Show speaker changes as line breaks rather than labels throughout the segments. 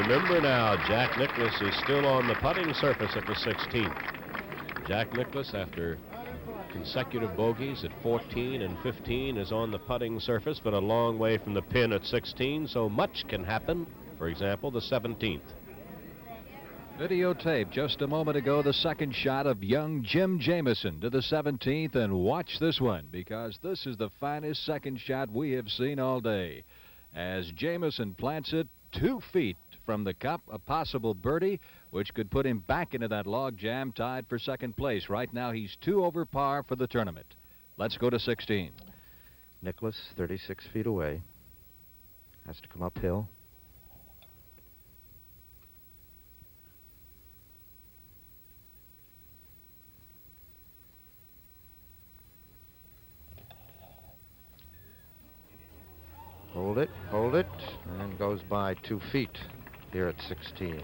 remember now, Jack Nicklaus is still on the putting surface at the 16th. Jack Nicklaus, after consecutive bogeys at 14 and 15, is on the putting surface, but a long way from the pin at 16, so much can happen. For example, the 17th.
Videotape just a moment ago, the second shot of young Jim Jamieson to the 17th, and watch this one, because this is the finest second shot we have seen all day. As Jamieson plants it 2 feet from the cup, a possible birdie, which could put him back into that log jam, tied for second place. Right now, he's 2 over par for the tournament. Let's go to 16.
Nicklaus, 36 feet away. Has to come uphill. Hold it, and goes by 2 feet here at 16.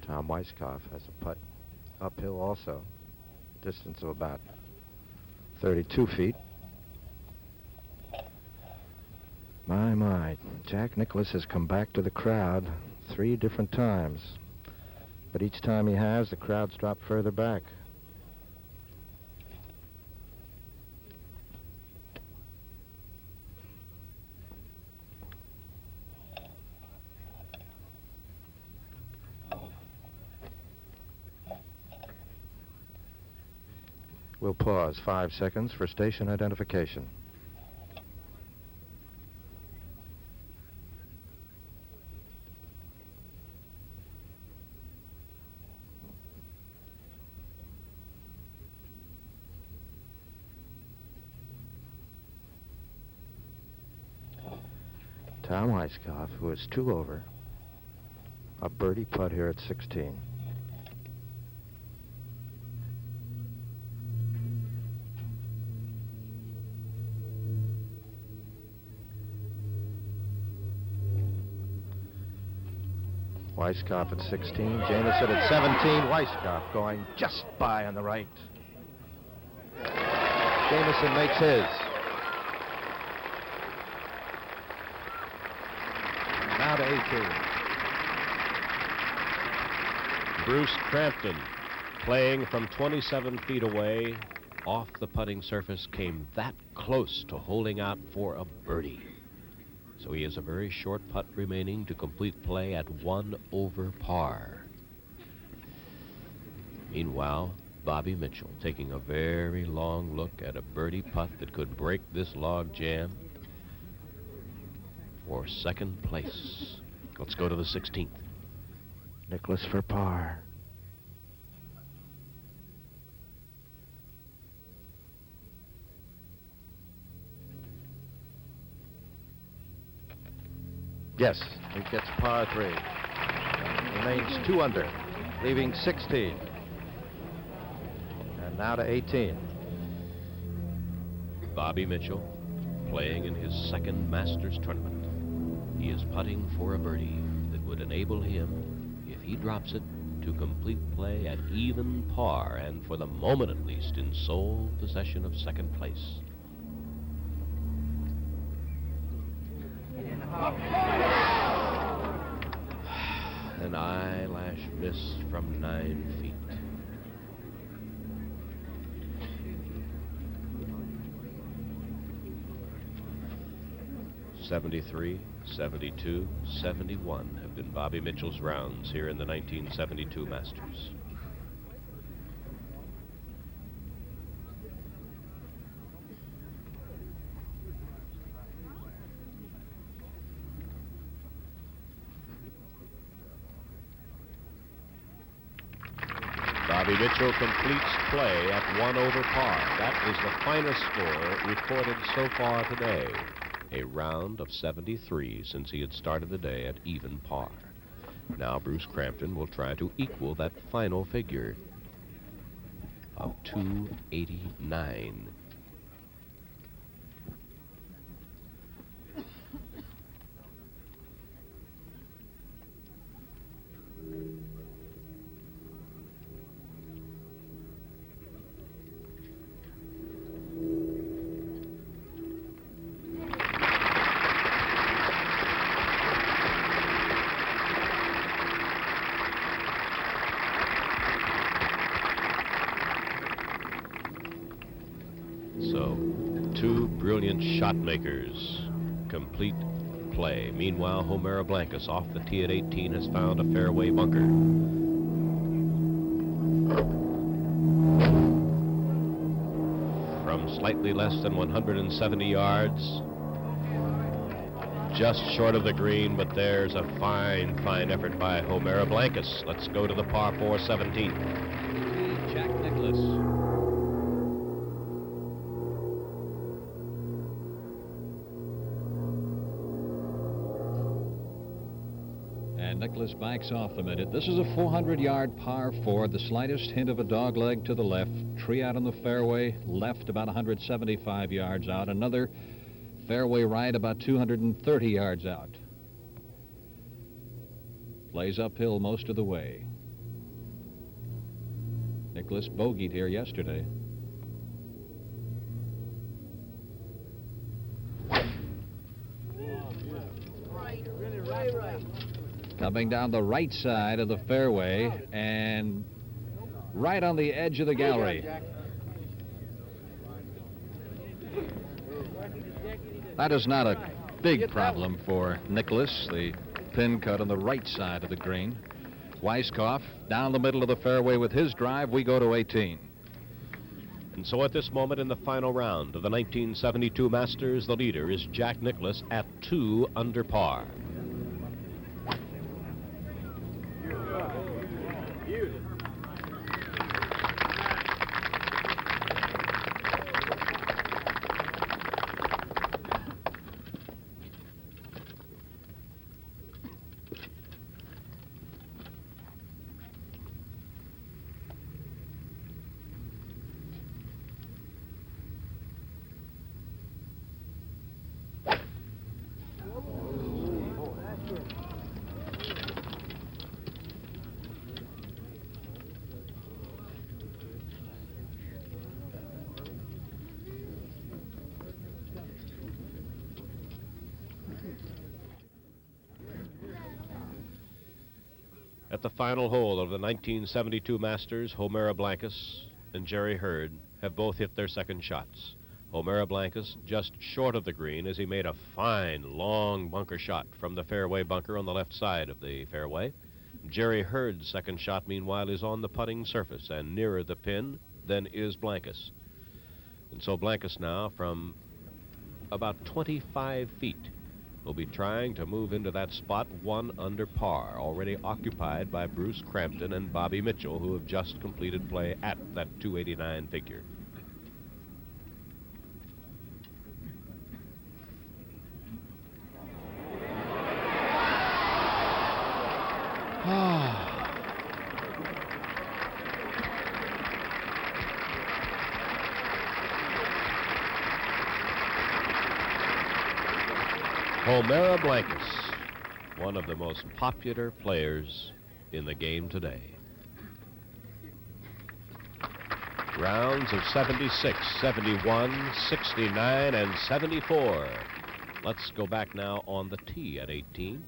Tom Weiskopf has a putt uphill also, distance of about 32 feet. My, Jack Nicklaus has come back to the crowd 3 different times. But each time he has, the crowd's dropped further back. We'll pause 5 seconds for station identification. Tom Weiskopf, who is 2 over, a birdie putt here at 16. Weiskopf at 16, Jamieson at 17, Weiskopf going just by on the right. Jamieson makes his. Now to 18.
Bruce Crampton, playing from 27 feet away off the putting surface, came that close to holding out for a birdie. So he has a very short putt remaining to complete play at 1 over par. Meanwhile, Bobby Mitchell taking a very long look at a birdie putt that could break this log jam for second place. Let's go to the 16th.
Nicklaus for par. Yes, he gets par 3. Remains 2 under, leaving 16. And now to 18.
Bobby Mitchell playing in his second Masters tournament. He is putting for a birdie that would enable him, if he drops it, to complete play at even par and, for the moment at least, in sole possession of second place. An eyelash miss from 9 feet. '73, '72, '71 have been Bobby Mitchell's rounds here in the 1972 Masters. Bobby Mitchell completes play at 1 over par. That is the finest score recorded so far today. A round of 73 since he had started the day at even par. Now Bruce Crampton will try to equal that final figure of 289. two brilliant shot makers complete play. Meanwhile, Homera Blancas off the tee at 18 has found a fairway bunker. From slightly less than 170 yards, just short of the green, but there's a fine effort by Homera Blancas. Let's go to the par 4 17th.
Jack Nicklaus. And Nicklaus backs off a minute. This is a 400-yard par 4, the slightest hint of a dog leg to the left. Tree out on the fairway, left about 175 yards out. Another fairway right about 230 yards out. Plays uphill most of the way. Nicklaus bogeyed here yesterday. Coming down the right side of the fairway and right on the edge of the gallery. That is not a big problem for Nicklaus. The pin cut on the right side of the green. Weiskopf down the middle of the fairway with his drive. We go to 18.
And so at this moment in the final round of the 1972 Masters, the leader is Jack Nicklaus at 2 under par. At the final hole of the 1972 Masters, Homera Blancas and Jerry Hurd have both hit their second shots. Homera Blancas just short of the green as he made a fine, long bunker shot from the fairway bunker on the left side of the fairway. Jerry Hurd's second shot, meanwhile, is on the putting surface and nearer the pin than is Blancas. And so Blancas now, from about 25 feet, will be trying to move into that spot 1 under par, already occupied by Bruce Crampton and Bobby Mitchell, who have just completed play at that 289 figure. Homera Blancas, one of the most popular players in the game today. Rounds of 76, 71, 69, and 74. Let's go back now on the tee at 18.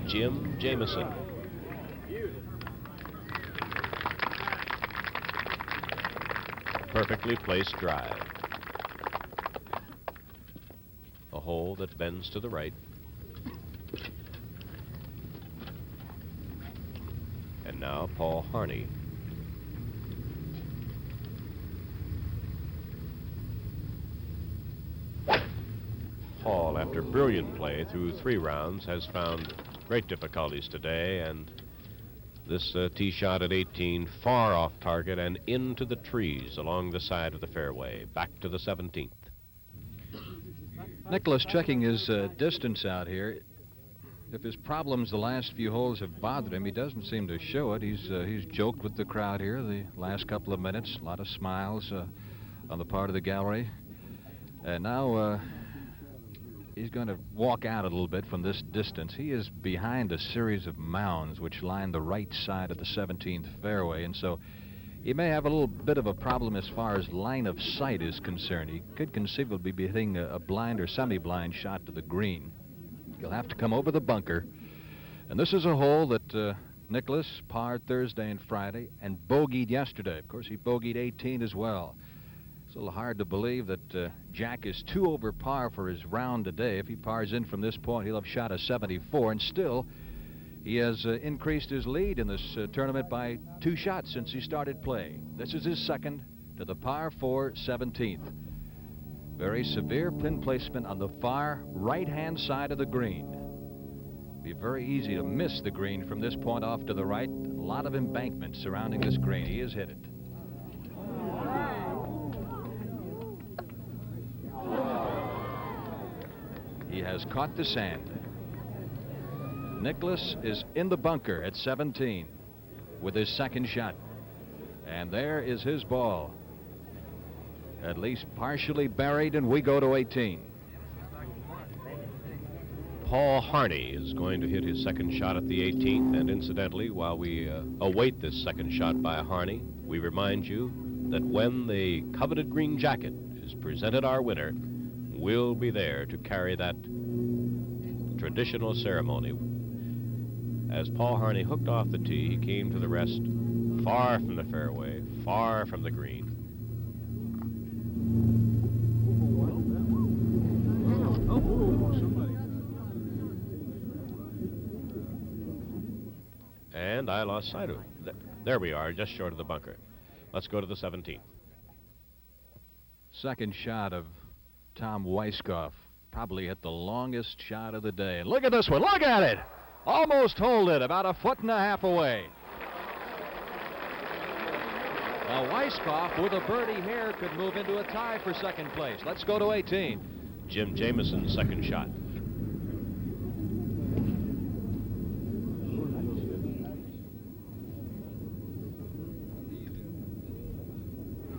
Jim Jamieson. Perfectly placed drive. A hole that bends to the right. And now Paul Harney. Paul, after brilliant play through 3 rounds, has found great difficulties today, and this tee shot at 18 far off target and into the trees along the side of the fairway, back to the 17th.
Nicklaus checking his distance out here. If his problems the last few holes have bothered him, he doesn't seem to show it. He's joked with the crowd here the last couple of minutes. A lot of smiles on the part of the gallery. And now he's going to walk out a little bit from this distance. He is behind a series of mounds which line the right side of the 17th fairway, and so he may have a little bit of a problem as far as line of sight is concerned. He could conceivably be hitting a blind or semi-blind shot to the green. He'll have to come over the bunker, and this is a hole that Nicklaus parred Thursday and Friday and bogeyed yesterday. Of course, he bogeyed 18 as well. It's a little hard to believe that Jack is 2 over par for his round today. If he pars in from this point, he'll have shot a 74, and still he has increased his lead in this tournament by 2 shots since he started play. This is his second to the par 4 17th. Very severe pin placement on the far right-hand side of the green. Be very easy to miss the green from this point off to the right. A lot of embankment surrounding this green. He has hit it. He has caught the sand. Nicklaus is in the bunker at 17 with his second shot. And there is his ball. At least partially buried, and we go to 18.
Paul Harney is going to hit his second shot at the 18th, and incidentally, while we await this second shot by Harney, we remind you that when the coveted green jacket is presented our winner, we'll be there to carry that traditional ceremony. As Paul Harney hooked off the tee, he came to the rest far from the fairway, far from the green. And I lost sight of it. There we are, just short of the bunker. Let's go to the 17th.
Second shot of Tom Weiskopf. Probably hit the longest shot of the day. And look at this one. Look at it. Almost holed it, about 1.5 feet away. Now Weiskopf with a birdie here could move into a tie for second place. Let's go to 18.
Jim Jamieson's second shot.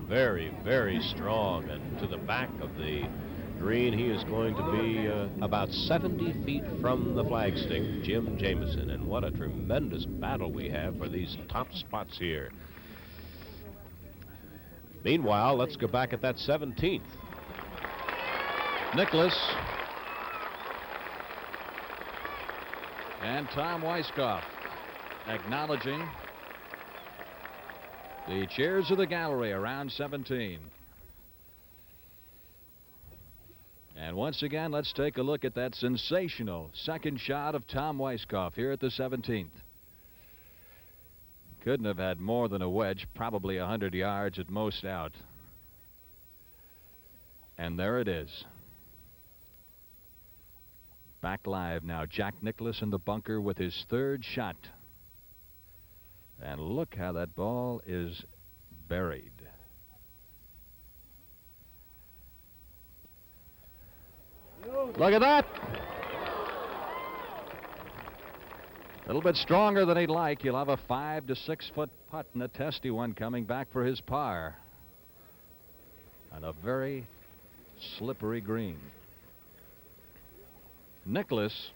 Very, very strong, and to the back of the green, he is going to be about 70 feet from the flagstick, Jim Jamieson. And what a tremendous battle we have for these top spots here. Meanwhile, let's go back at that 17th.
Nicklaus and Tom Weiskopf acknowledging the cheers of the gallery around 17. And once again, let's take a look at that sensational second shot of Tom Weiskopf here at the 17th. Couldn't have had more than a wedge, probably 100 yards at most out. And there it is. Back live now, Jack Nicklaus in the bunker with his third shot. And look how that ball is buried. Look at that. A little bit stronger than he'd like. He'll have a 5 to 6 foot putt and a testy one coming back for his par. On a very slippery green. Nicklaus,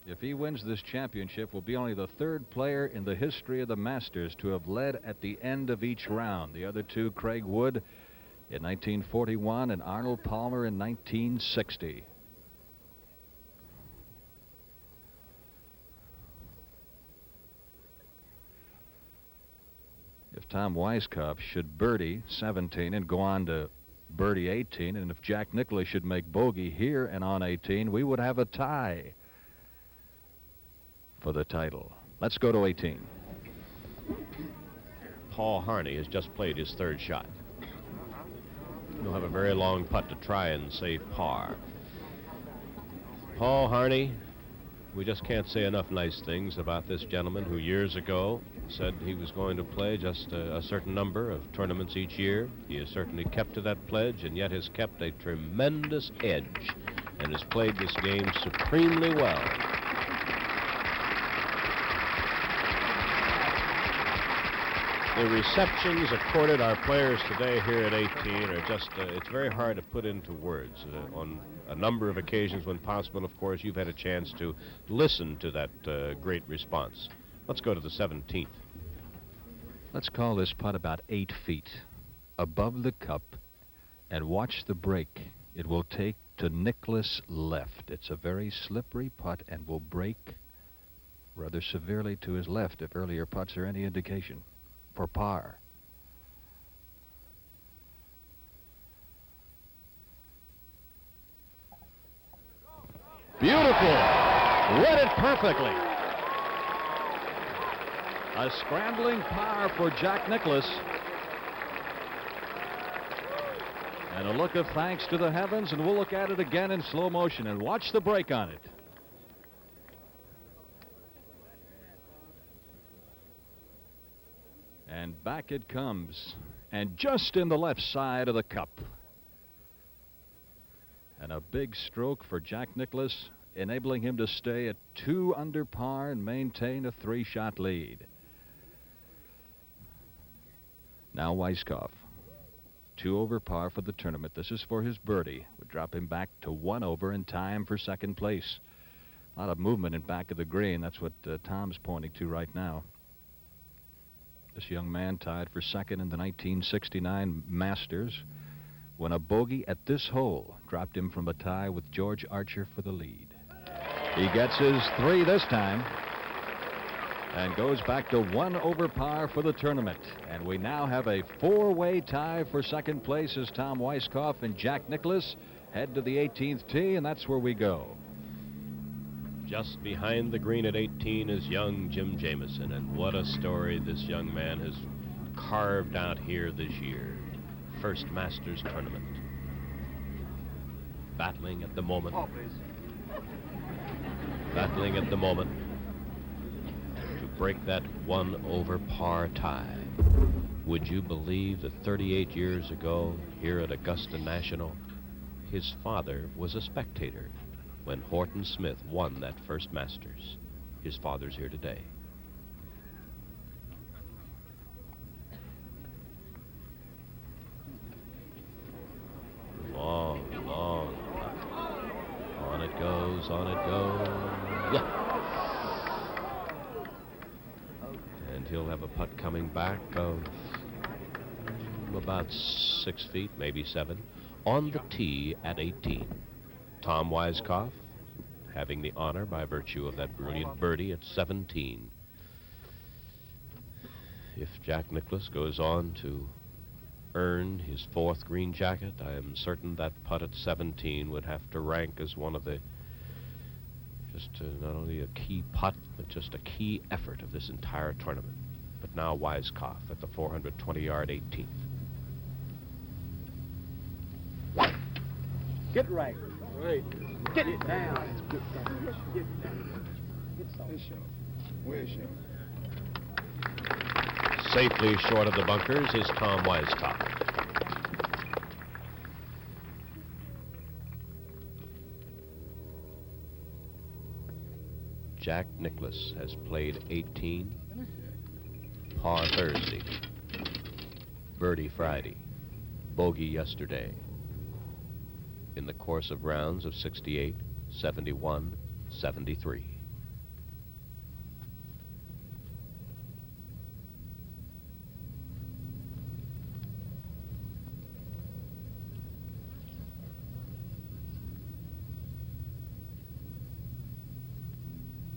if he wins this championship, will be only the 3rd player in the history of the Masters to have led at the end of each round. The other two, Craig Wood in 1941 and Arnold Palmer in 1960. If Tom Weiskopf should birdie 17 and go on to birdie 18, and if Jack Nicklaus should make bogey here and on 18, we would have a tie for the title. Let's go to 18.
Paul Harney has just played his third shot. He'll have a very long putt to try and save par. Paul Harney, we just can't say enough nice things about this gentleman who years ago said he was going to play just a certain number of tournaments each year. He has certainly kept to that pledge, and yet has kept a tremendous edge and has played this game supremely well. The receptions accorded our players today here at 18 are just, it's very hard to put into words. On a number of occasions when possible, of course, you've had a chance to listen to that great response. Let's go to the 17th.
Let's call this putt about 8 feet above the cup and watch the break. It will take to Nicklaus left. It's a very slippery putt and will break rather severely to his left, if earlier putts are any indication, for par. Beautiful! Read it perfectly. A scrambling par for Jack Nicklaus. And a look of thanks to the heavens, and we'll look at it again in slow motion and watch the break on it. And back it comes, and just in the left side of the cup. And a big stroke for Jack Nicklaus, enabling him to stay at 2 under par and maintain a 3-shot lead. Now Weiskopf, 2 over par for the tournament. This is for his birdie. Would drop him back to 1 over in time for second place. A lot of movement in back of the green. That's what Tom's pointing to right now. This young man tied for second in the 1969 Masters when a bogey at this hole dropped him from a tie with George Archer for the lead. He gets his 3 this time and goes back to 1 over par for the tournament. And we now have a 4-way tie for second place as Tom Weiskopf and Jack Nicklaus head to the 18th tee, and that's where we go.
Just behind the green at 18 is young Jim Jamieson, and what a story this young man has carved out here this year. First Masters tournament. Battling at the moment. Battling at the moment to break that 1 over par tie. Would you believe that 38 years ago here at Augusta National, his father was a spectator when Horton Smith won that first Masters. His father's here today. Long, long. On it goes, on it goes. Yeah. And he'll have a putt coming back of about 6 feet, maybe 7, on the tee at 18. Tom Weiskopf having the honor by virtue of that brilliant birdie at 17. If Jack Nicklaus goes on to earn his 4th green jacket, I am certain that putt at 17 would have to rank as one of the not only a key putt, but just a key effort of this entire tournament. But now Weiskopf at the 420-yard 18th.
Get right. Right. Get it down. Get down. Where's your?
Safely short of the bunkers is Tom Weiskopf. Jack Nicklaus has played 18, par Thursday, birdie Friday, bogey yesterday. In the course of rounds of 68, 71, 73.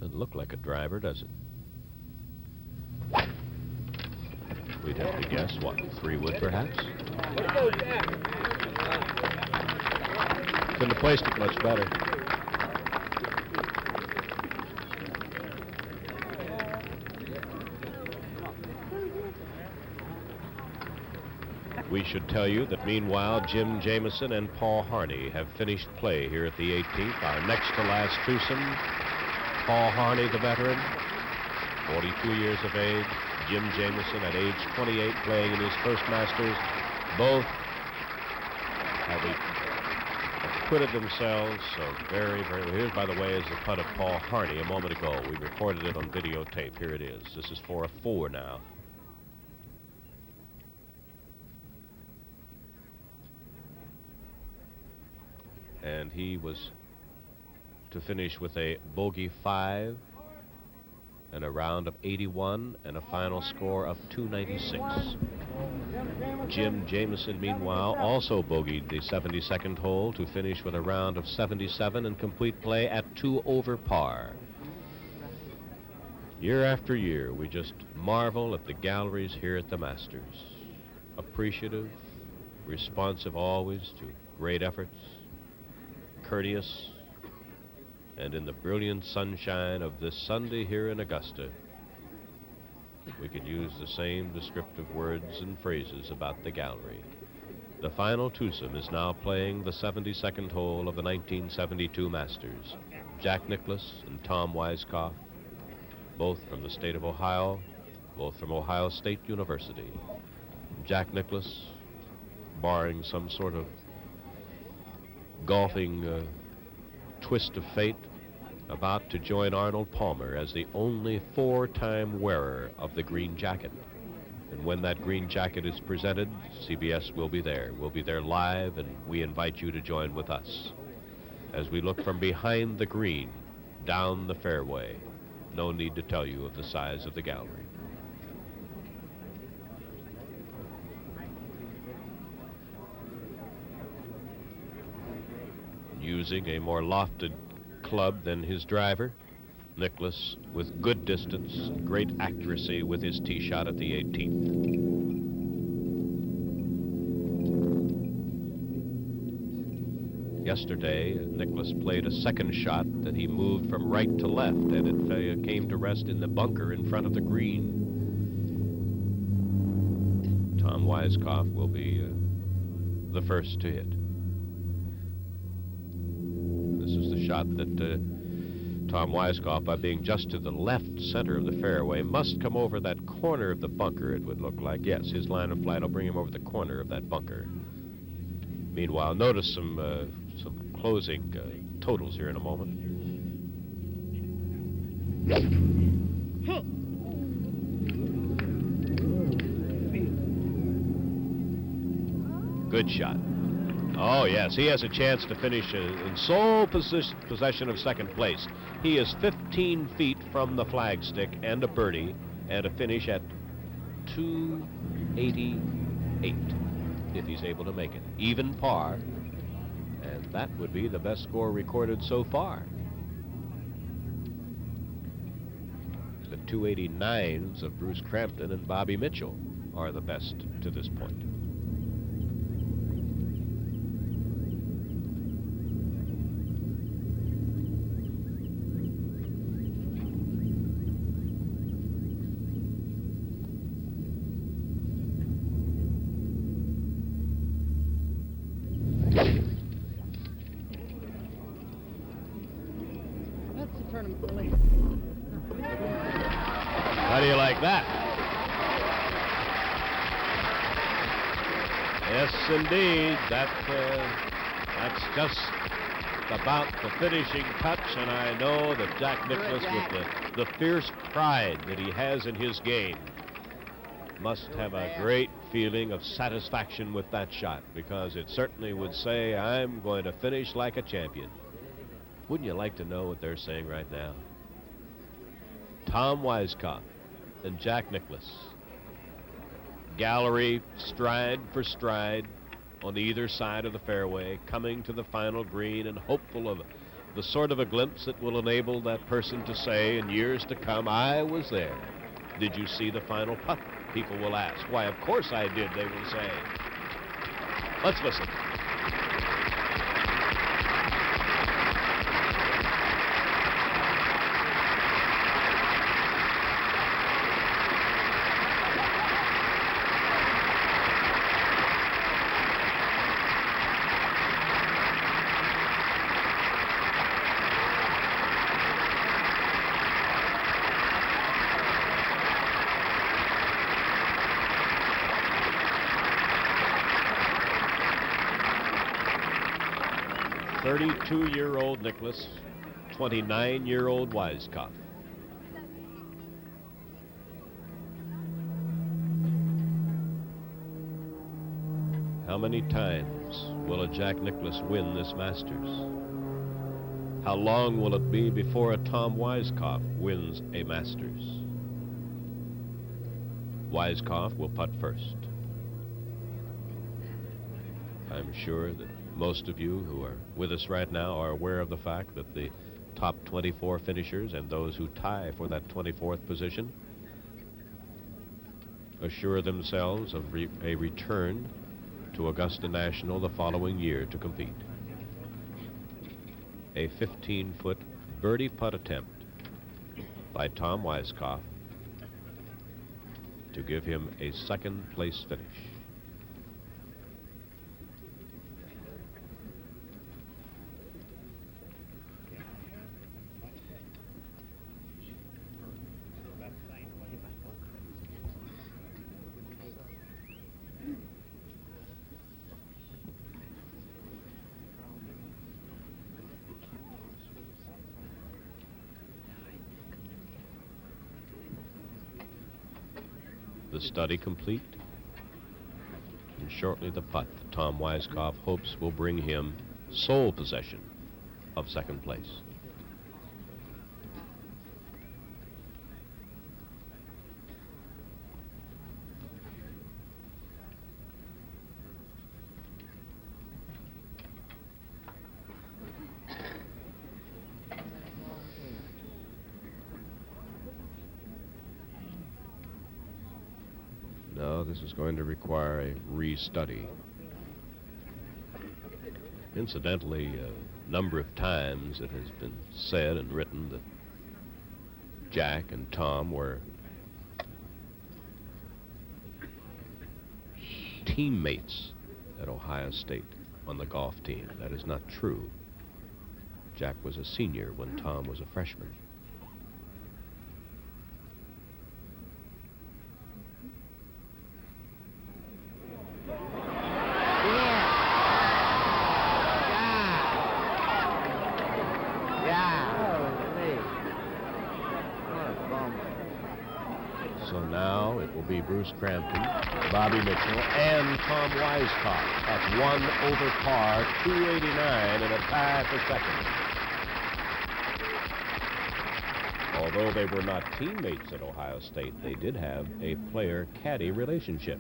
Doesn't look like a driver, does it? We'd have to guess, what, 3 wood perhaps? Couldn't have placed it much better. We should tell you that meanwhile, Jim Jamieson and Paul Harney have finished play here at the 18th. Our next to last twosome, Paul Harney, the veteran, 42 years of age. Jim Jamieson at age 28 playing in his first Masters. Both have acquitted themselves so very, very well. Here's, by the way, is the putt of Paul Harney a moment ago. We recorded it on videotape. Here it is. This is for a 4 now. And he was to finish with a bogey 5 and a round of 81 and a final score of 296. Jim Jamieson, meanwhile, also bogeyed the 72nd hole to finish with a round of 77 and complete play at 2 over par. Year after year, we just marvel at the galleries here at the Masters. Appreciative, responsive always to great efforts, courteous, and in the brilliant sunshine of this Sunday here in Augusta, we could use the same descriptive words and phrases about the gallery. The final twosome is now playing the 72nd hole of the 1972 Masters. Jack Nicklaus and Tom Weiskopf, both from the state of Ohio, both from Ohio State University. Jack Nicklaus, barring some sort of golfing twist of fate, about to join Arnold Palmer as the only four-time wearer of the green jacket. And when that green jacket is presented, CBS will be there. We'll be there live, and we invite you to join with us as we look from behind the green down the fairway. No need to tell you of the size of the gallery. Using a more lofted club than his driver, Nicklaus with good distance, great accuracy with his tee shot at the 18th. Yesterday, Nicklaus played a second shot that he moved from right to left, and it came to rest in the bunker in front of the green. Tom Weiskopf will be the first to hit. This is the shot that Tom Weiskopf, by being just to the left center of the fairway, must come over that corner of the bunker, it would look like. Yes, his line of flight will bring him over the corner of that bunker. Meanwhile, notice some closing totals here in a moment. Good shot. Oh, yes, he has a chance to finish in sole possession of second place. He is 15 feet from the flagstick and a birdie, and a finish at 288 if he's able to make it. Even par, and that would be the best score recorded so far. The 289s of Bruce Crampton and Bobby Mitchell are the best to this point. How do you like that? Yes, indeed. That's just about the finishing touch, and I know that Jack Nicklaus, with the fierce pride that he has in his game, must have a great feeling of satisfaction with that shot, because it certainly would say, I'm going to finish like a champion. Wouldn't you like to know what they're saying right now? Tom Weiskopf and Jack Nicklaus. Gallery, stride for stride, on either side of the fairway, coming to the final green and hopeful of the sort of a glimpse that will enable that person to say in years to come, I was there. Did you see the final putt? People will ask. Why, of course I did, they will say. Let's listen. 32-year-old Nicklaus, 29-year-old Weiskopf. How many times will a Jack Nicklaus win this Masters? How long will it be before a Tom Weiskopf wins a Masters? Weiskopf will putt first. I'm sure that most of you who are with us right now are aware of the fact that the top 24 finishers and those who tie for that 24th position assure themselves of a return to Augusta National the following year to compete. A 15-foot birdie putt attempt by Tom Weiskopf to give him a second-place finish. The study complete, and shortly the putt that Tom Weiskopf hopes will bring him sole possession of second place. No, this is going to require a restudy. Incidentally, a number of times it has been said and written that Jack and Tom were teammates at Ohio State on the golf team. That is not true. Jack was a senior when Tom was a freshman. So now it will be Bruce Crampton, Bobby Mitchell, and Tom Weiskopf at 1 over par, 289, and a tie for second. Although they were not teammates at Ohio State, they did have a player-caddy relationship.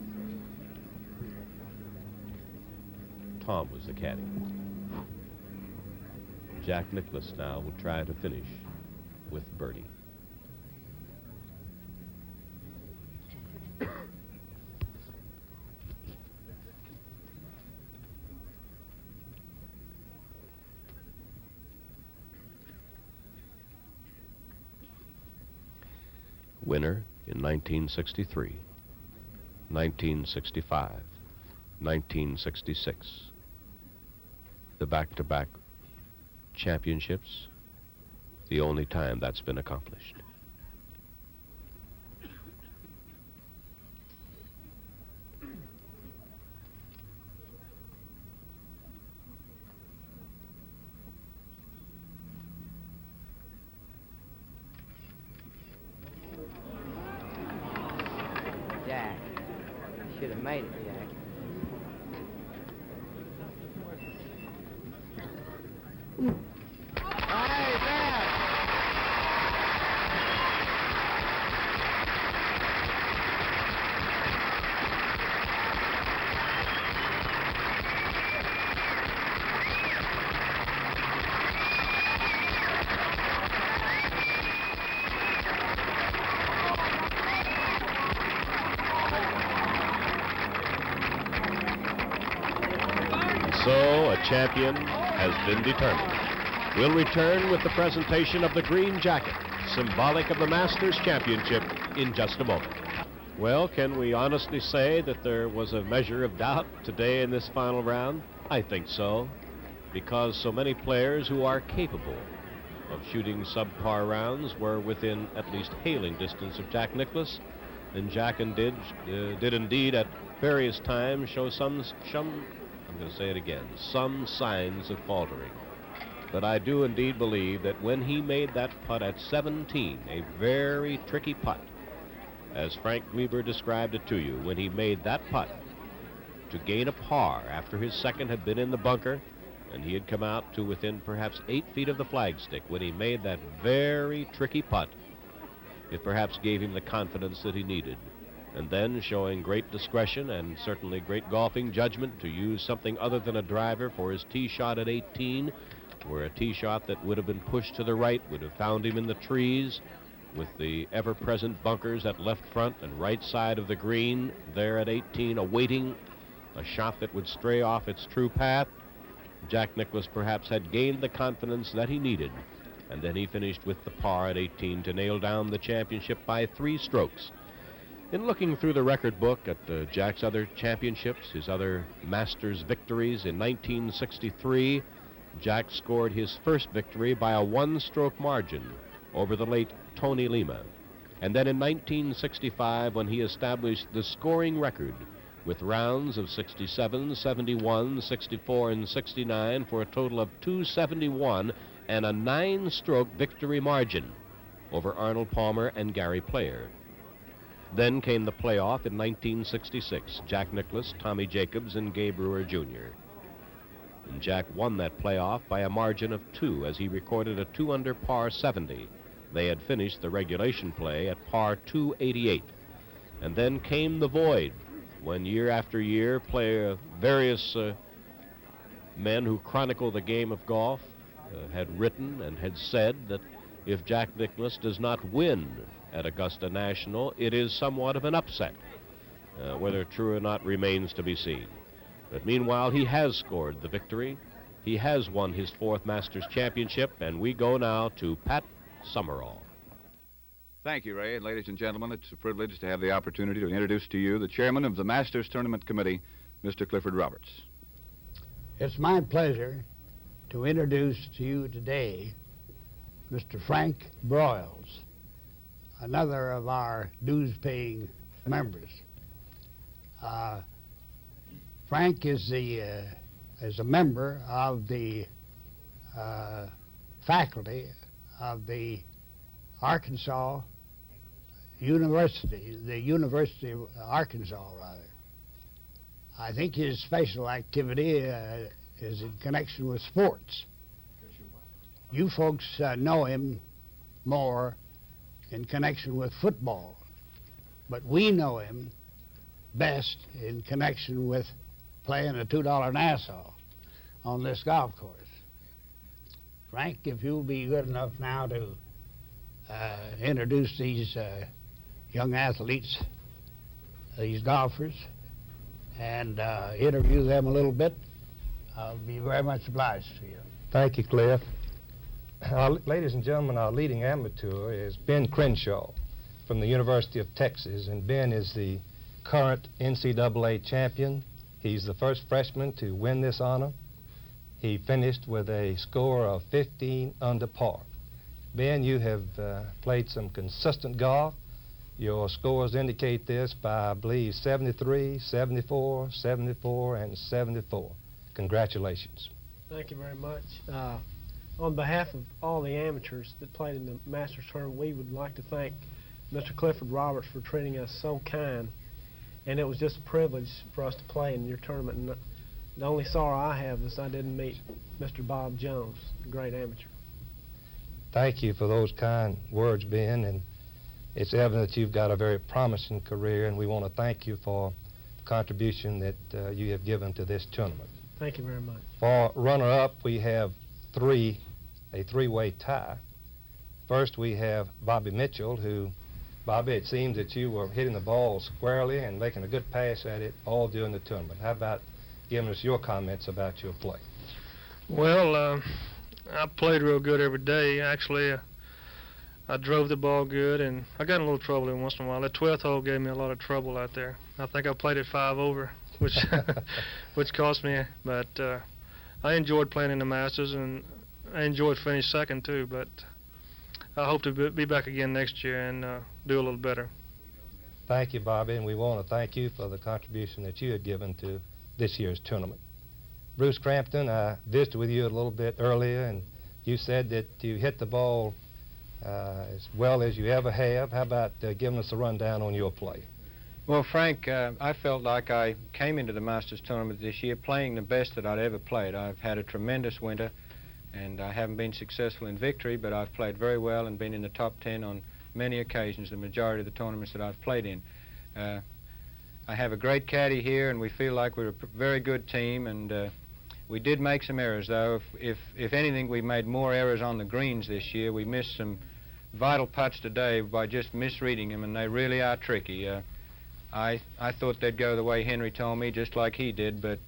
Tom was the caddy. Jack Nicklaus now will try to finish with birdie. Winner in 1963, 1965, 1966. The back-to-back championships, the only time that's been accomplished.
Jack, should have made it, Jack. Hey, Dad!
So a champion has been determined. We'll return with the presentation of the green jacket, symbolic of the Masters Championship, in just a moment. Well, can we honestly say that there was a measure of doubt today in this final round? I think so, because so many players who are capable of shooting subpar rounds were within at least hailing distance of Jack Nicklaus, and Jack and did indeed at various times show some I'm going to say it again, some signs of faltering. But I do indeed believe that when he made that putt at 17, a very tricky putt, as Frank Weber described it to you, when he made that putt to gain a par after his second had been in the bunker and he had come out to within perhaps 8 feet of the flagstick, when he made that very tricky putt, it perhaps gave him the confidence that he needed. And then, showing great discretion and certainly great golfing judgment to use something other than a driver for his tee shot at 18, where a tee shot that would have been pushed to the right would have found him in the trees, with the ever-present bunkers at left front and right side of the green there at 18, awaiting a shot that would stray off its true path. Jack Nicklaus perhaps had gained the confidence that he needed, and then he finished with the par at 18 to nail down the championship by 3 strokes. In looking through the record book at Jack's other championships, his other Masters victories, in 1963, Jack scored his first victory by a 1-stroke margin over the late Tony Lima. And then in 1965, when he established the scoring record with rounds of 67, 71, 64, and 69 for a total of 271 and a 9-stroke victory margin over Arnold Palmer and Gary Player. Then came the playoff in 1966, Jack Nicklaus, Tommy Jacobs, and Gabe Brewer Jr. And Jack won that playoff by a margin of 2 as he recorded a 2-under par 70. They had finished the regulation play at par 288. And then came the void, when year after year, various men who chronicle the game of golf had written and had said that if Jack Nicklaus does not win at Augusta National, it is somewhat of an upset. Whether true or not remains to be seen. But meanwhile, he has scored the victory. He has won his 4th Masters championship, and we go now to Pat Summerall.
Thank you, Ray. And ladies and gentlemen, it's a privilege to have the opportunity to introduce to you the chairman of the Masters Tournament Committee, Mr. Clifford Roberts.
It's my pleasure to introduce to you today Mr. Frank Broyles, another of our dues-paying members. Frank is a member of the faculty of the Arkansas University, the University of Arkansas, rather. I think his special activity is in connection with sports. You folks know him more in connection with football, but we know him best in connection with playing a $2 Nassau on this golf course. Frank, if you'll be good enough now to introduce these young athletes, these golfers, and interview them a little bit, I'll be very much obliged to you.
Thank you, Cliff. Ladies and gentlemen, our leading amateur is Ben Crenshaw from the University of Texas, and Ben is the current NCAA champion. He's the first freshman to win this honor. He finished with a score of 15 under par. Ben, you have played some consistent golf. Your scores indicate this by, I believe, 73, 74, 74, and 74. Congratulations.
Thank you very much. On behalf of all the amateurs that played in the Masters Tournament, we would like to thank Mr. Clifford Roberts for treating us so kind. And it was just a privilege for us to play in your tournament. And the only sorrow I have is I didn't meet Mr. Bob Jones, a great amateur.
Thank you for those kind words, Ben, and it's evident that you've got a very promising career, and we want to thank you for the contribution that you have given to this tournament.
Thank you very much.
For runner-up, we have a three-way tie. First, we have Bobby Mitchell, who, Bobby, it seems that you were hitting the ball squarely and making a good pass at it all during the tournament. How about giving us your comments about your play?
Well, I played real good every day. Actually, I drove the ball good, and I got in a little trouble every once in a while. That 12th hole gave me a lot of trouble out there. I think I played it 5 over, which which cost me. But I enjoyed playing in the Masters, and I enjoyed finishing second too. But I hope to be back again next year and do a little better.
Thank you, Bobby, and we want to thank you for the contribution that you had given to this year's tournament. Bruce Crampton, I visited with you a little bit earlier, and you said that you hit the ball as well as you ever have. How about giving us a rundown on your play?
Well, Frank, I felt like I came into the Masters tournament this year playing the best that I'd ever played. I've had a tremendous winter, and I haven't been successful in victory, but I've played very well and been in the top 10 on many occasions, the majority of the tournaments that I've played in. I have a great caddy here, and we feel like we're a very good team, and We did make some errors, though. If anything, we made more errors on the greens this year. We missed some vital putts today by just misreading them, and they really are tricky. I thought they'd go the way Henry told me, just like he did, but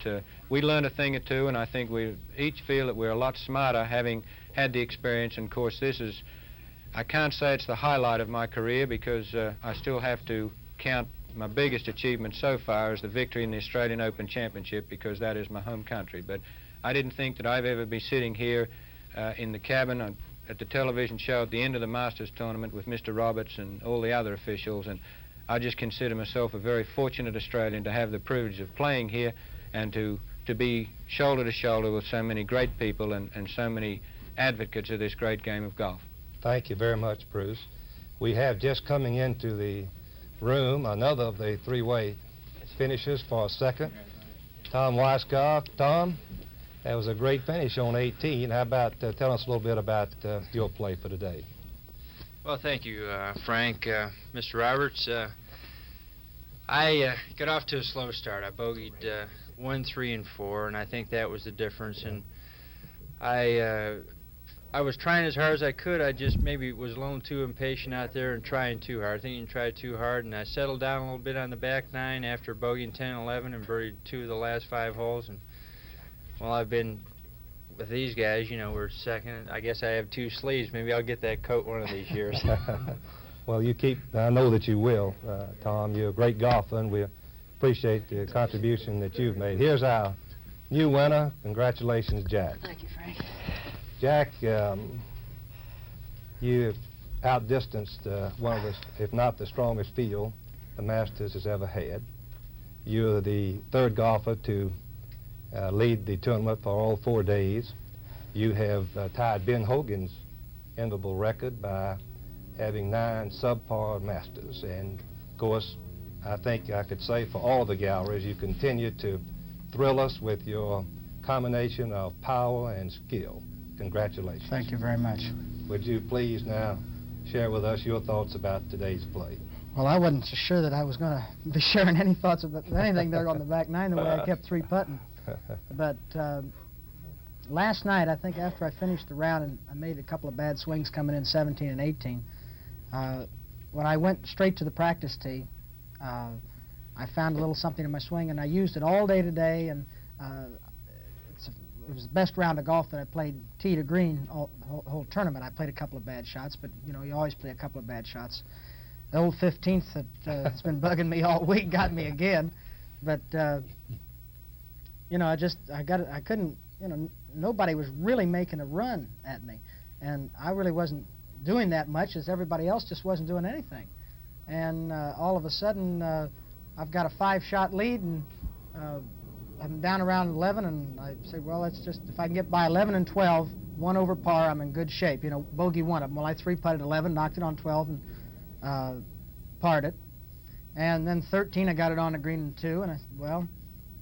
we learned a thing or two, and I think we each feel that we're a lot smarter having had the experience. And of course, this is, I can't say it's the highlight of my career, because I still have to count my biggest achievement so far as the victory in the Australian Open Championship, because that is my home country. But I didn't think that I'd ever be sitting here in the cabin at the television show at the end of the Masters tournament with Mr. Roberts and all the other officials, and I just consider myself a very fortunate Australian to have the privilege of playing here and to be shoulder to shoulder with so many great people and so many advocates of this great game of golf.
Thank you very much, Bruce. We have just coming into the room another of the three-way finishers for a second. Tom Weiskopf. Tom, that was a great finish on 18. How about tell us a little bit about your play for today?
Well, thank you, Frank. Mr. Roberts, I got off to a slow start. I bogeyed 1, 3, and 4, and I think that was the difference. And I was trying as hard as I could. I just maybe was a little too impatient out there and trying too hard. I think you tried too hard, and I settled down a little bit on the back 9 after bogeying 10 and 11 and birdied 2 of the last 5 holes. And well, I've been with these guys, you know, we're second. I guess I have 2 sleeves. Maybe I'll get that coat one of these years.
Well, I know that you will, Tom. You're a great golfer, and we appreciate the contribution that you've made. Here's our new winner. Congratulations, Jack.
Thank you, Frank.
Jack, you outdistanced one of the, if not the strongest field the Masters has ever had. You're the 3rd golfer to lead the tournament for all 4 days. You have tied Ben Hogan's enviable record by having 9 subpar Masters. And of course, I think I could say for all the galleries, you continue to thrill us with your combination of power and skill. Congratulations.
Thank you very much.
Would you please now share with us your thoughts about today's play?
Well, I wasn't so sure that I was going to be sharing any thoughts about anything there on the back 9 the way I kept 3 putting. But last night, I think after I finished the round and I made a couple of bad swings coming in 17 and 18, when I went straight to the practice tee, I found a little something in my swing, and I used it all day today, and it was the best round of golf that I played tee to green whole tournament. I played a couple of bad shots, but you know, you always play a couple of bad shots. The old 15th that's been bugging me all week got me again, but you know, I couldn't, you know, nobody was really making a run at me, and I really wasn't doing that much, as everybody else just wasn't doing anything. And all of a sudden, I've got a 5-shot lead, and I'm down around 11, and I say, well, let's just, if I can get by 11 and 12, 1 over par, I'm in good shape. You know, bogey 1 of them. Well, I 3-putted 11, knocked it on 12, and parred it. And then 13, I got it on the green in 2, and I said, well,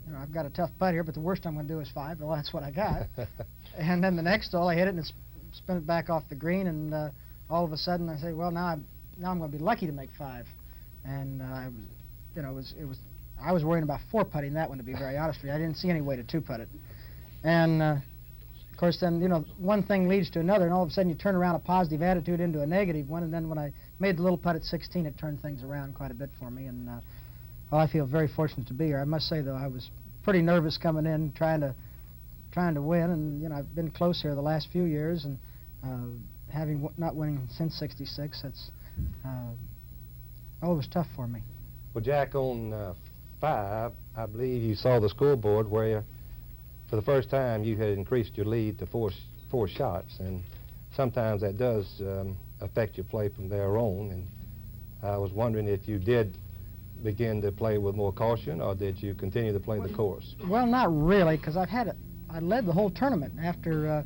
you know, I've got a tough putt here, but the worst I'm going to do is 5. Well, that's what I got. And then the next hole, I hit it and spin it back off the green, and all of a sudden, I say, well, now I'm going to be lucky to make 5. And I was, you know, I was worrying about 4-putting that one, to be very honest with you. I didn't see any way to 2-putt it. And of course, then, you know, one thing leads to another, and all of a sudden you turn around a positive attitude into a negative one. And then when I made the little putt at 16, it turned things around quite a bit for me. And well, I feel very fortunate to be here. I must say, though, I was pretty nervous coming in, trying to win. And you know, I've been close here the last few years, and not winning since '66, it's it was tough for me.
Well, Jack, on 5, I believe you saw the scoreboard where, for the first time, you had increased your lead to 4 shots, and sometimes that does affect your play from there on. And I was wondering if you did begin to play with more caution, or did you continue to play the course?
Well, not really, because I led the whole tournament after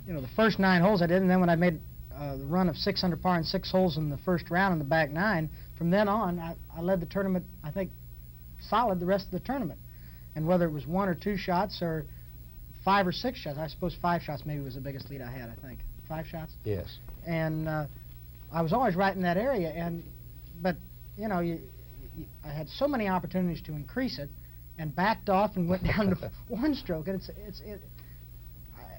you know, the first 9 holes I did, and then when I made the run of 6 under par and 6 holes in the first round in the back 9, from then on, I led the tournament, I think, solid the rest of the tournament. And whether it was 1 or 2 shots or 5 or 6 shots, I suppose 5 shots maybe was the biggest lead I had, I think. 5 shots?
Yes.
And I was always right in that area, but, you know, I had so many opportunities to increase it, and backed off and went down to one stroke. And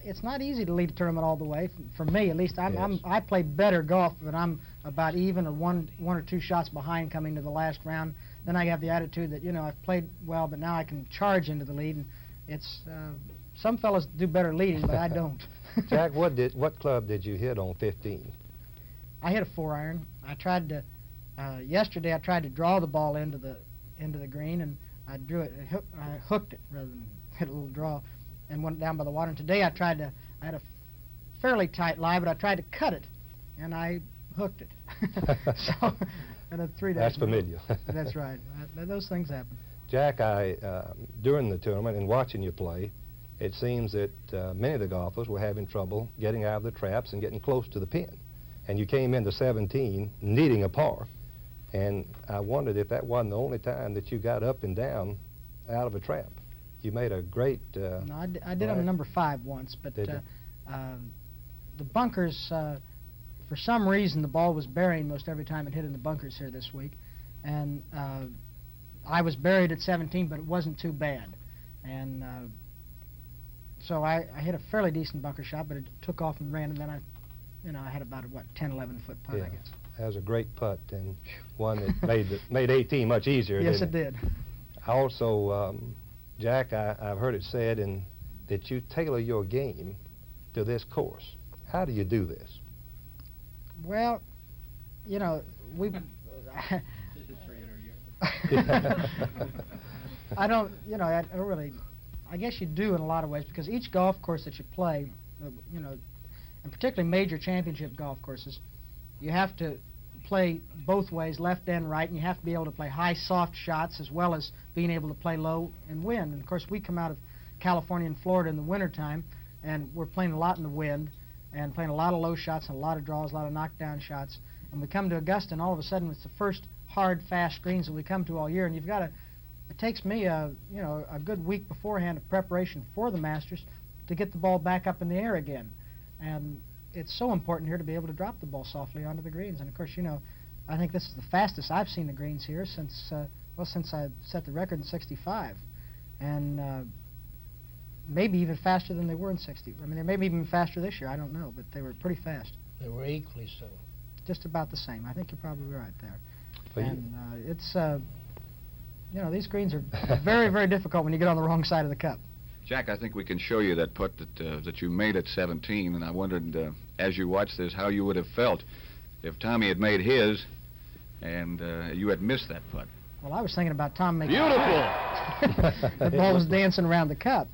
it's not easy to lead a tournament all the way. For me, at least, I play better golf, but I'm about even or one or two shots behind coming to the last round. Then I have the attitude that, you know, I've played well, but now I can charge into the lead. And it's some fellas do better leading, but I don't.
Jack, what club did you hit on 15?
I hit a 4-iron. I tried to yesterday. I tried to draw the ball into the green, and I drew it. I hooked it rather than hit a little draw, and went down by the water. And today I had a fairly tight lie, but I tried to cut it, and I hooked it. So, and a 3 days.
That's familiar.
That's right. Those things happen.
Jack, during the tournament and watching you play, it seems that many of the golfers were having trouble getting out of the traps and getting close to the pin. And you came into 17 needing a par. And I wondered if that wasn't the only time that you got up and down out of a trap. You made a great...
no, I did on number 5 once, but the bunkers, for some reason, the ball was burying most every time it hit in the bunkers here this week. And I was buried at 17, but it wasn't too bad. And so I hit a fairly decent bunker shot, but it took off and ran, and then I had about a, 10, 11-foot putt, I guess.
That was a great putt, and one that made 18 much easier.
Yes, it did.
Also, Jack, I've heard it said that you tailor your game to this course. How do you do this?
Well, you know, we... I don't really... I guess you do in a lot of ways, because each golf course that you play, you know, and particularly major championship golf courses, you have to play both ways, left and right, and you have to be able to play high, soft shots as well as being able to play low and wind. And of course, we come out of California and Florida in the wintertime, and we're playing a lot in the wind and playing a lot of low shots and a lot of draws, a lot of knockdown shots. And we come to Augusta, and all of a sudden, it's the first hard, fast greens that we come to all year, and you've got to... It takes me a good week beforehand of preparation for the Masters to get the ball back up in the air again. And it's so important here to be able to drop the ball softly onto the greens. And of course, you know, I think this is the fastest I've seen the greens here since I set the record in '65, and maybe even faster than they were in '60. I mean, they may be even faster this year. I don't know, but they were pretty fast.
They were equally so.
Just about the same. I think you're probably right there.
So
and it's you know, these greens are very, very difficult when you get on the wrong side of the cup.
Jack, I think we can show you that putt that you made at 17, and I wondered, as you watched this, how you would have felt if Tommy had made his and you had missed that putt.
Well, I was thinking about Tom making
Beautiful!
The ball was dancing around the cup.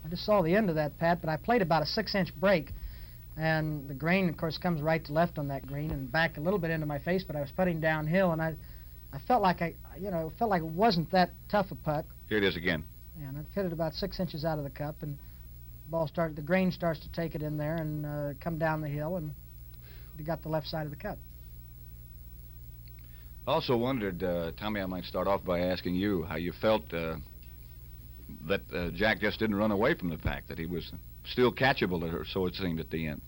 I just saw the end of that, Pat, but I played about a 6-inch break, and the grain, of course, comes right to left on that green and back a little bit into my face, but I was putting downhill, and I felt like it wasn't that tough a putt.
Here it is again.
Yeah, and it fit it about 6 inches out of the cup, and the grain starts to take it in there and come down the hill, and you got the left side of the cup.
Also wondered, Tommy, I might start off by asking you how you felt that Jack just didn't run away from the fact that he was still catchable, or so it seemed at the end.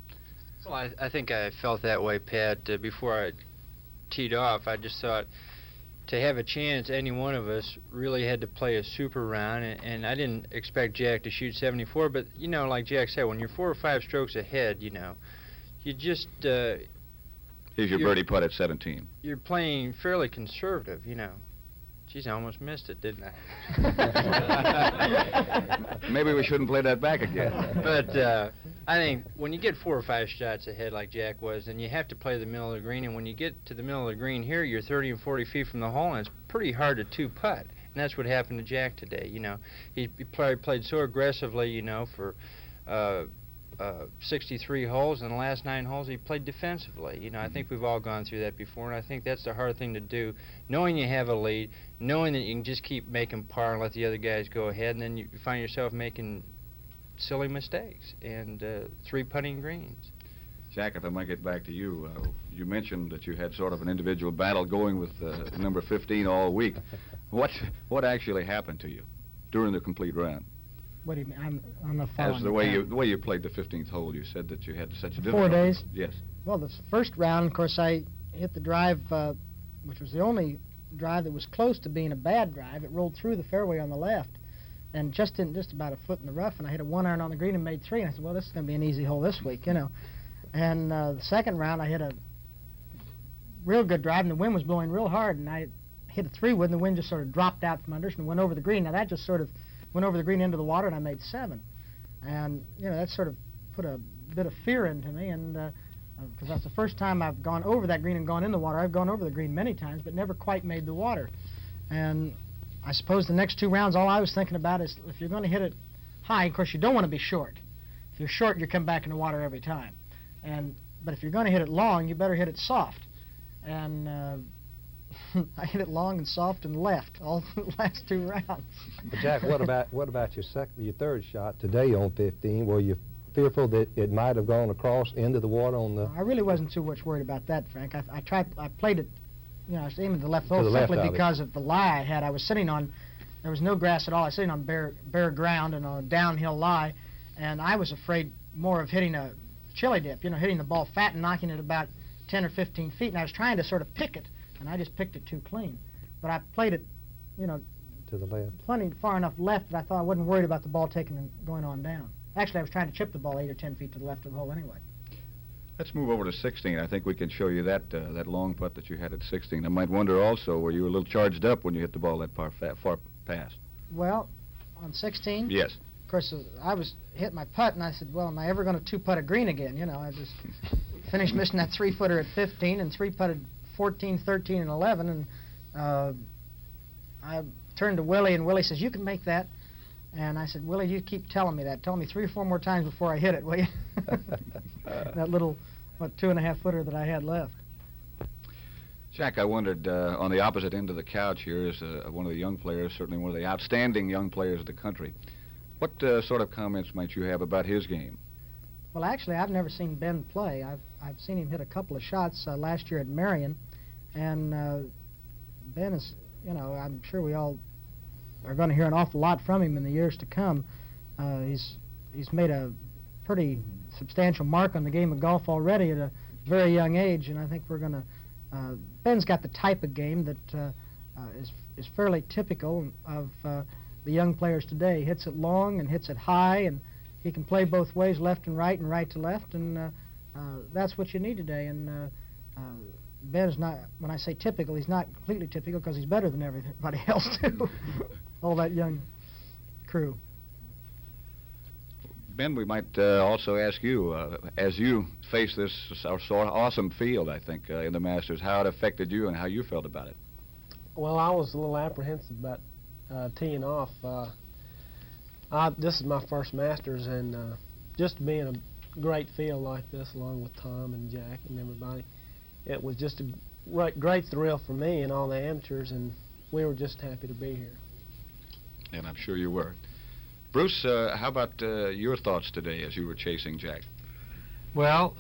Well, I think I felt that way, Pat, before I teed off. I just thought, to have a chance, any one of us really had to play a super round, and I didn't expect Jack to shoot 74, but, you know, like Jack said, when you're 4 or 5 strokes ahead, you know, you just...
Here's your birdie putt at 17.
You're playing fairly conservative, you know. Geez, I almost missed it, didn't
I? Maybe we shouldn't play that back again.
But I think when you get 4 or 5 shots ahead like Jack was, then you have to play the middle of the green, and when you get to the middle of the green here, you're 30 and 40 feet from the hole, and it's pretty hard to two-putt. And that's what happened to Jack today, you know. He played so aggressively, you know, for 63 holes, and the last 9 holes he played defensively. You know, I think we've all gone through that before, and I think that's the hard thing to do, knowing you have a lead, knowing that you can just keep making par and let the other guys go ahead, and then you find yourself making silly mistakes and 3-putting greens.
Jack, if I might get back to you, you mentioned that you had sort of an individual battle going with number 15 all week. What actually happened to you during the complete round?
What do you mean? I'm not following.
As the way you played the 15th hole, you said that you had such a difficult...
4 days?
Yes.
Well, the first round, of course, I hit the drive, which was the only drive that was close to being a bad drive. It rolled through the fairway on the left and just about a foot in the rough, and I hit a 1-iron on the green and made 3, and I said, well, this is going to be an easy hole this week, you know. And the second round, I hit a real good drive, and the wind was blowing real hard, and I hit a 3-wood, and the wind just sort of dropped out from under us and went over the green. Now, that just sort of went over the green into the water, and I made 7. And, you know, that sort of put a bit of fear into me, and because that's the first time I've gone over that green and gone in the water. I've gone over the green many times, but never quite made the water. And I suppose the next 2 rounds, all I was thinking about is if you're going to hit it high, of course, you don't want to be short. If you're short, you come back in the water every time. But if you're going to hit it long, you better hit it soft. And I hit it long and soft and left all the last 2 rounds.
But Jack, what about your third shot today on 15? Were you fearful that it might have gone across into the water on the?
I really wasn't too much worried about that, Frank. I played it, you know, I was aiming the left hole
To the left
simply
of it.
because of the lie I had. I was sitting on, there was no grass at all. I was sitting on bare ground and on a downhill lie, and I was afraid more of hitting a chili dip, you know, hitting the ball fat and knocking it about 10 or 15 feet, and I was trying to sort of pick it, and I just picked it too clean. But I played it, you know,
to the left.
Plenty far enough left that I thought I wasn't worried about the ball taking and going on down. Actually, I was trying to chip the ball 8 or 10 feet to the left of the hole anyway.
Let's move over to 16. I think we can show you that that long putt that you had at 16. I might wonder also, were you a little charged up when you hit the ball that far past?
Well, on 16?
Yes.
Of course, I was hit my putt, and I said, well, am I ever going to 2-putt a green again? You know, I just finished missing that 3-footer at 15 and 3-putted 14, 13, and 11, and I turned to Willie, and Willie says, you can make that. And I said, Willie, you keep telling me that. Tell me 3 or 4 more times before I hit it, will you? That little, 2.5-footer that I had left.
Jack, I wondered, on the opposite end of the couch here is one of the young players, certainly one of the outstanding young players of the country. What sort of comments might you have about his game?
Well, actually, I've never seen Ben play. I've seen him hit a couple of shots last year at Marion, and Ben is, you know, I'm sure we all are going to hear an awful lot from him in the years to come. He's made a pretty substantial mark on the game of golf already at a very young age, and I think we're going to. Ben's got the type of game that is fairly typical of the young players today. He hits it long and hits it high, and he can play both ways, left and right to left, and that's what you need today. And Ben is not, when I say typical, he's not completely typical because he's better than everybody else, too. All that young crew.
Ben, we might also ask you, as you face this sort of awesome field, I think, in the Masters, how it affected you and how you felt about it.
Well, I was a little apprehensive about teeing off. This is my first Masters, and just being a great field like this, along with Tom and Jack and everybody, it was just a great thrill for me and all the amateurs, and we were just happy to be here.
And I'm sure you were. Bruce, how about your thoughts today as you were chasing Jack?
Well,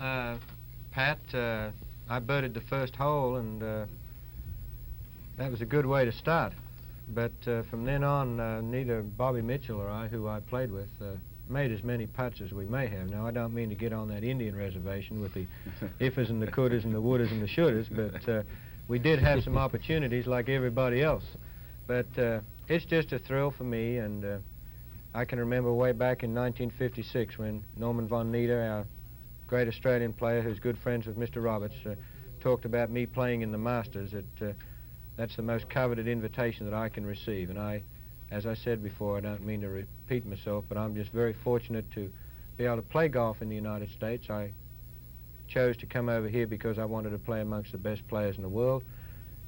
Pat, I birdied the first hole, and that was a good way to start. But from then on, neither Bobby Mitchell or I, who I played with, made as many putts as we may have. Now, I don't mean to get on that Indian reservation with the ifers and the coulders and the wouldas and the shouldas, but we did have some opportunities like everybody else. But it's just a thrill for me, and I can remember way back in 1956 when Norman von Nieder, our great Australian player who's good friends with Mr. Roberts, talked about me playing in the Masters. That's the most coveted invitation that I can receive. And as I said before, I don't mean to repeat myself, but I'm just very fortunate to be able to play golf in the United States. I chose to come over here because I wanted to play amongst the best players in the world,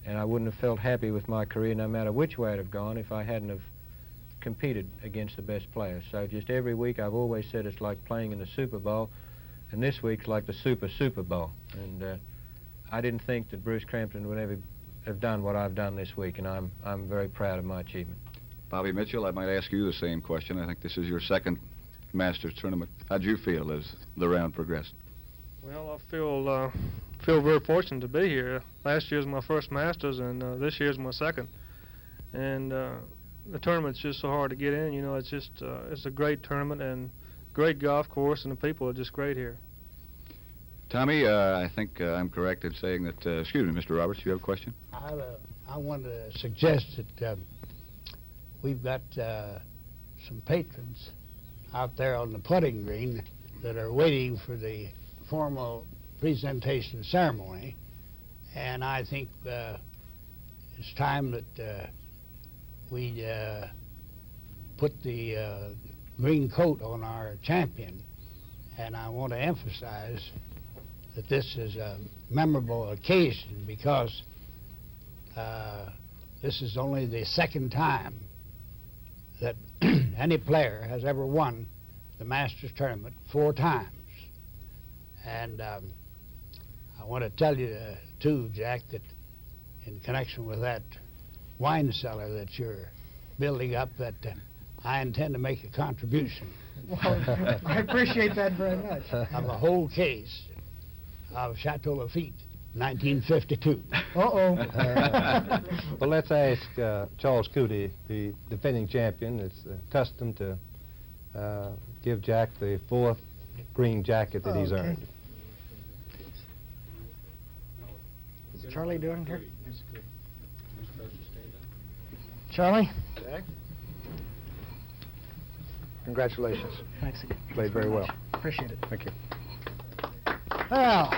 and I wouldn't have felt happy with my career no matter which way it had gone if I hadn't have competed against the best players. So just every week I've always said it's like playing in the Super Bowl, and this week's like the Super Bowl. And I didn't think that Bruce Crampton would ever have done what I've done this week, and I'm very proud of my achievement.
Bobby Mitchell, I might ask you the same question. I think this is your second Masters tournament. How'd you feel as the round progressed?
Well, I feel very fortunate to be here. Last year's my first Masters, and this year's my second. And the tournament's just so hard to get in. You know, it's just it's a great tournament and great golf course, and the people are just great here.
Tommy, I think I'm correct in saying that, excuse me, Mr. Roberts, you have a question?
I have
I want to suggest that we've got some patrons out there on the putting green that are waiting for the formal presentation ceremony, and I think it's time that we put the green coat on our champion, and I want to emphasize that this is a memorable occasion because this is only the second time that any player has ever won the Masters tournament 4 times. And I want to tell you, too, Jack, that in connection with that wine cellar that you're building up, that I intend to make a contribution.
Well, I appreciate that very much.
Of a whole case of Chateau Lafite, 1952.
Well, let's ask Charles Cootie, the defending champion. It's custom to give Jack the 4th green jacket that he's earned.
Is Charlie doing here? Charlie?
Jack? Congratulations.
Thanks again.
Played very well.
Appreciate it.
Thank you.
Well,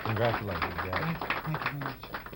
Congratulations, Jack.
thank you very much.